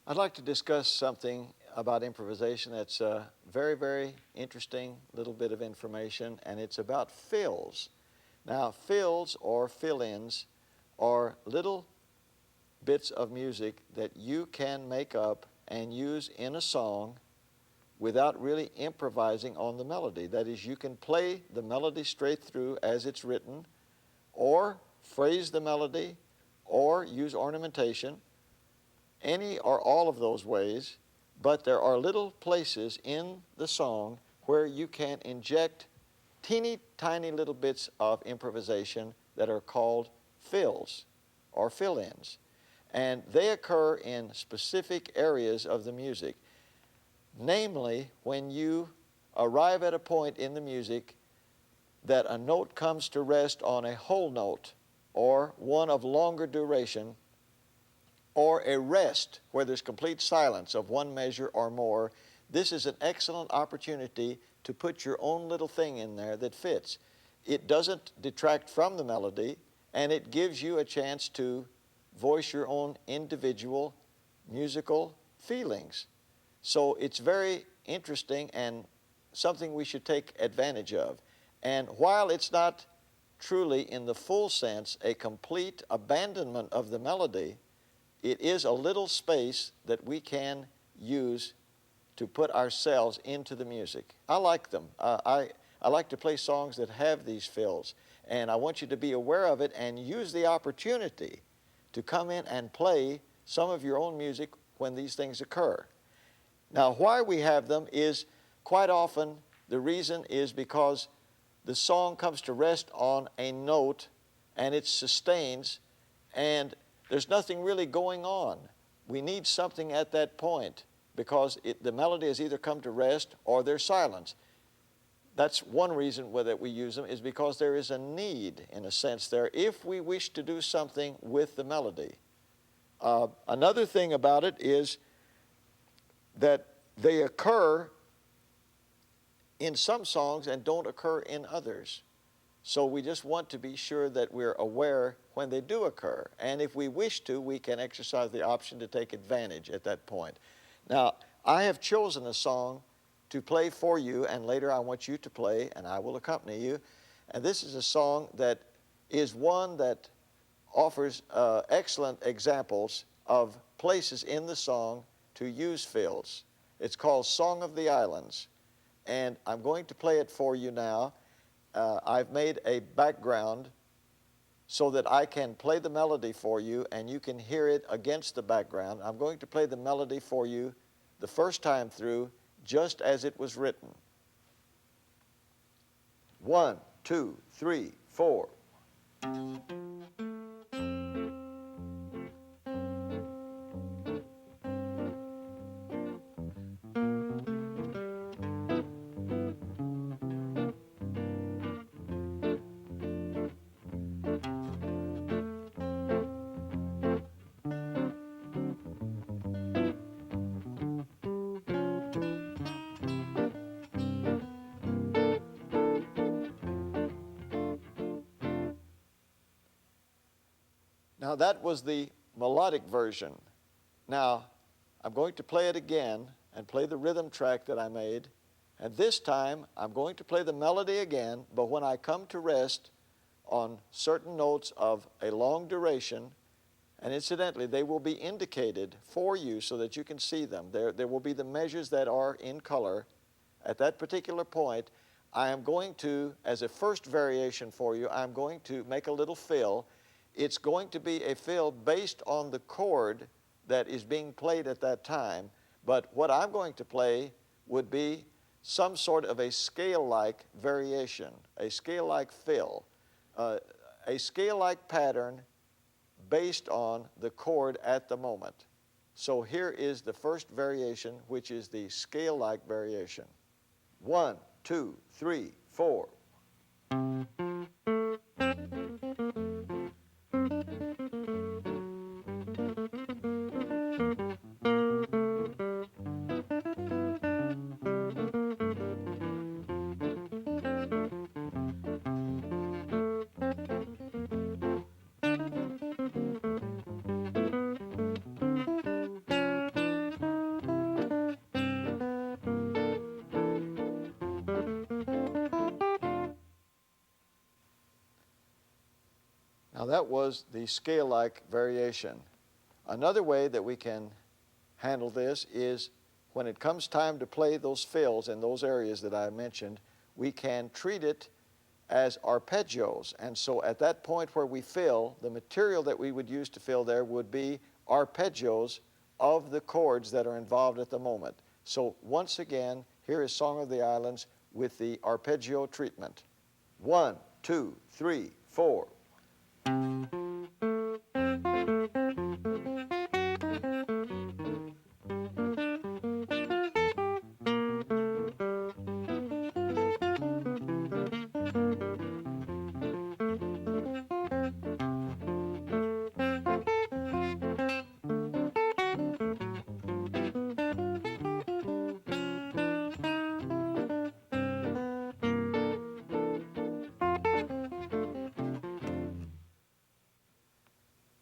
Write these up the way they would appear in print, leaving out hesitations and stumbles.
I'd like to discuss something about improvisation that's a very, very interesting little bit of information, and it's about fills. Now, fills or fill-ins are little bits of music that you can make up and use in a song without really improvising on the melody. That is, you can play the melody straight through as it's written, or phrase the melody, or use ornamentation, any or all of those ways, but there are little places in the song where you can inject teeny tiny little bits of improvisation that are called fills or fill-ins. And they occur in specific areas of the music. Namely, when you arrive at a point in the music that a note comes to rest on a whole note or one of longer duration, or a rest where there's complete silence of one measure or more, this is an excellent opportunity to put your own little thing in there that fits. It doesn't detract from the melody, and it gives you a chance to voice your own individual musical feelings. So it's very interesting and something we should take advantage of. And while it's not truly, in the full sense, a complete abandonment of the melody, it is a little space that we can use to put ourselves into the music. I like them. I like to play songs that have these fills, and I want you to be aware of it and use the opportunity to come in and play some of your own music when these things occur. Now, why we have them is quite often the reason is because the song comes to rest on a note and it sustains, and there's nothing really going on. We need something at that point because the melody has either come to rest or there's silence. That's one reason that we use them, is because there is a need, in a sense, there if we wish to do something with the melody. Another thing about it is that they occur in some songs and don't occur in others. So we just want to be sure that we're aware when they do occur. And if we wish to, we can exercise the option to take advantage at that point. Now, I have chosen a song to play for you, and later I want you to play, and I will accompany you. And this is a song that is one that offers excellent examples of places in the song to use fills. It's called Song of the Islands, and I'm going to play it for you now. I've made a background so that I can play the melody for you and you can hear it against the background. I'm going to play the melody for you the first time through just as it was written. 1, 2, 3, 4. Now that was the melodic version. Now I'm going to play it again and play the rhythm track that I made. And this time I'm going to play the melody again, but when I come to rest on certain notes of a long duration, and incidentally they will be indicated for you so that you can see them. There will be the measures that are in color. At that particular point, I am going to, as a first variation for you, I'm going to make a little fill. It's going to be a fill based on the chord that is being played at that time, but what I'm going to play would be some sort of a scale-like variation, a scale-like fill, a scale-like pattern based on the chord at the moment. So here is the first variation, which is the scale-like variation. 1, 2, 3, 4. Now that was the scale-like variation. Another way that we can handle this is when it comes time to play those fills in those areas that I mentioned, we can treat it as arpeggios. And so at that point where we fill, the material that we would use to fill there would be arpeggios of the chords that are involved at the moment. So once again, here is Song of the Islands with the arpeggio treatment. 1, 2, 3, 4.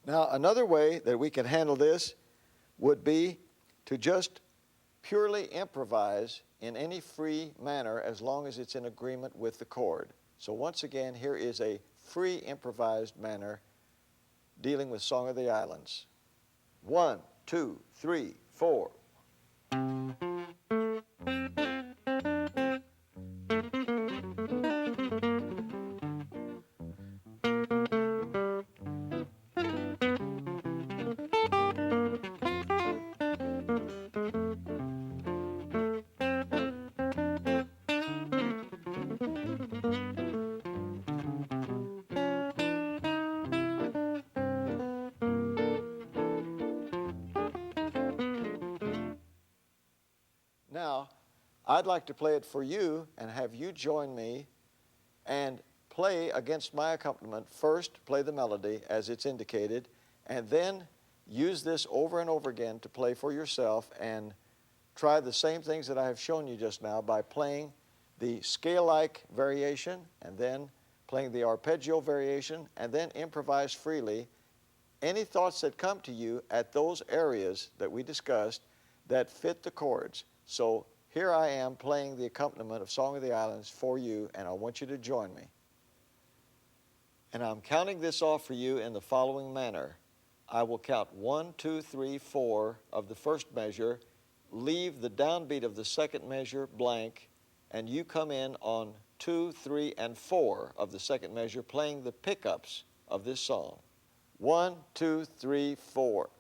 Now, another way that we can handle this would be to just purely improvise in any free manner as long as it's in agreement with the chord. So once again, here is a free improvised manner dealing with Song of the Islands. 1, 2, 3, 4. Now, I'd like to play it for you and have you join me and play against my accompaniment. First, play the melody as it's indicated, and then use this over and over again to play for yourself and try the same things that I have shown you just now by playing the scale-like variation and then playing the arpeggio variation and then improvise freely. Any thoughts that come to you at those areas that we discussed that fit the chords. So here I am playing the accompaniment of Song of the Islands for you, and I want you to join me. And I'm counting this off for you in the following manner. I will count 1, 2, 3, 4 of the first measure, leave the downbeat of the second measure blank, and you come in on 2, 3, and 4 of the second measure, playing the pickups of this song. 1, 2, 3, 4.